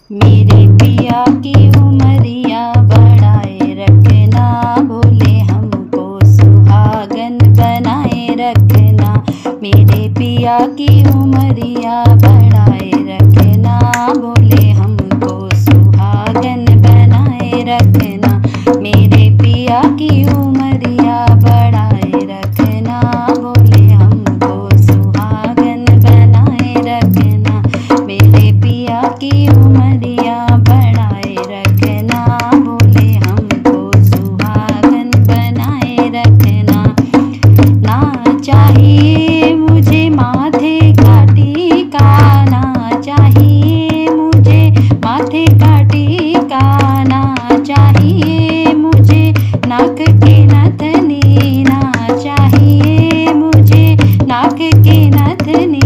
मेरे पिया की उमरिया बढ़ाए रखना, भोले हमको सुहागन बनाए रखना। मेरे पिया की उमरिया बढ़ाए रखना, भोले हमको सुहागन बनाए रखना। मेरे पिया की उमरिया बढ़ाए रखना, भोले हमको सुहागन बनाए रखना। मेरे पिया की उमरिया बढ़ाए रखना, भोले हमको सुहागन बनाए रखना। ना चाहिए मुझे माथे का टीका, ना चाहिए मुझे माथे का टीका, ना चाहिए मुझे नाक के नथनी, ना चाहिए मुझे नाक के नथनी।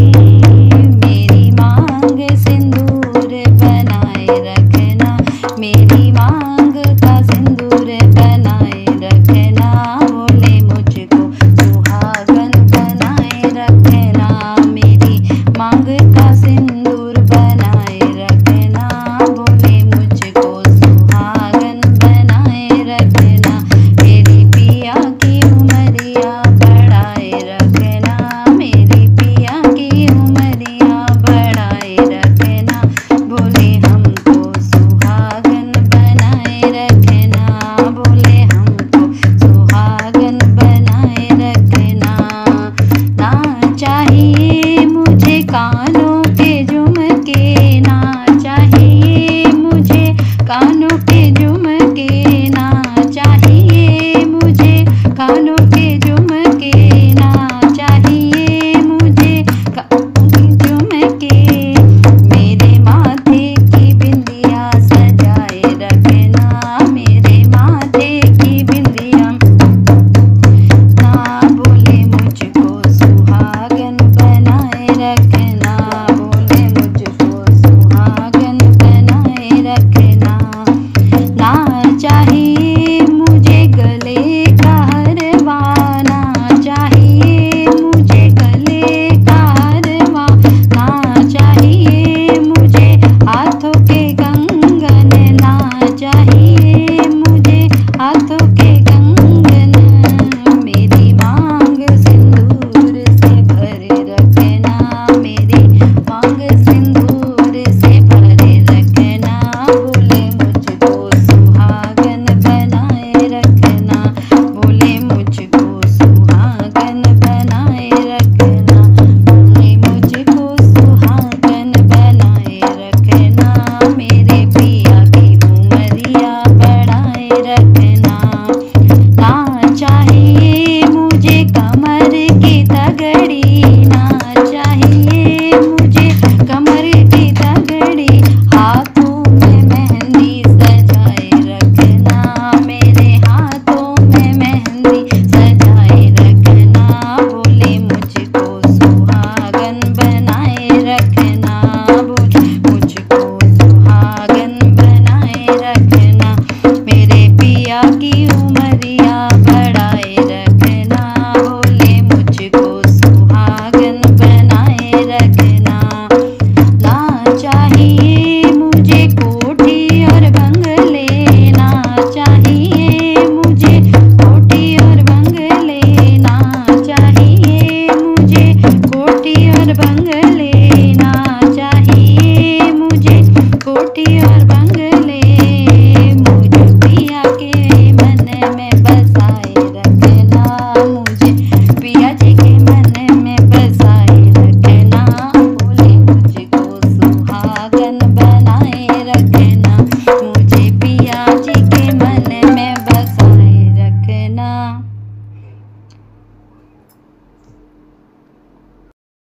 मेरी मांग सिंदूर बनाए रखना, मेरी मांग का सिंदूर बनाए रखना। भोले मुझको सुहागन बनाए रखना, मेरी मांग का सिंदूर बनाए रखना। भोले मुझको सुहागन बनाए रखना। मेरी पिया की उमरिया बढ़ाए रखना, मेरी पिया की उमरिया बढ़ाए रखना। भोले हमको सुहागन बनाए रखना, भोले हमको सुहागन बनाए रखना। ना चाहिए मुझे कानों के झुमके, ना चाहिए मुझे कानों के झुमके, ना चाहिए मुझे कानों के झुमके, ना चाहिए मुझे कानों के झुमके। मेरे माथे की बिंदिया सजाए रखना, मेरे माथे की बिंदिया। ना भोले मुझको सुहागन बनाए रखना, भोले मुझको सुहागन बनाए रखना। ना चाहिए मुझे गले का हरवा, ना चाहिए मुझे गले का हरवा, ना चाहिए मुझे हाथों के कंगन, ना चाहिए मुझे हाथों के कंगन। मेरी मांग सिंदूर से भरे रखना, मेरी मांग सिंदूर से भरे रखना। भोले मुझको सुहागन बनाए रखना, भोले मुझको सुहागन बनाए रखना। भोले मुझको सुहागन बनाए रखना, मेरे पिया की उमरिया बढ़ाए रखना। ना चाहिए मुझे कमर की तगड़ी, ना चाहिए मुझे कमर की तगड़ी। हाथों में मेहंदी सजाए रखना, मेरे हाथों में मेहंदी सजाए रखना। भोले मुझको सुहागन बनाए रखना, भोले मुझको सुहागन बनाए रखना। मेरे पिया की उमरिया बढ़ाए रखना, भोले मुझको सुहागन बनाए रखना। ना चाहिए मुझे कोठी और बंगले, ना चाहिए मुझे कोठी और बंगले, ना चाहिए मुझे कोठी और बंगले, ना चाहिए मुझे कोठी और बंगले।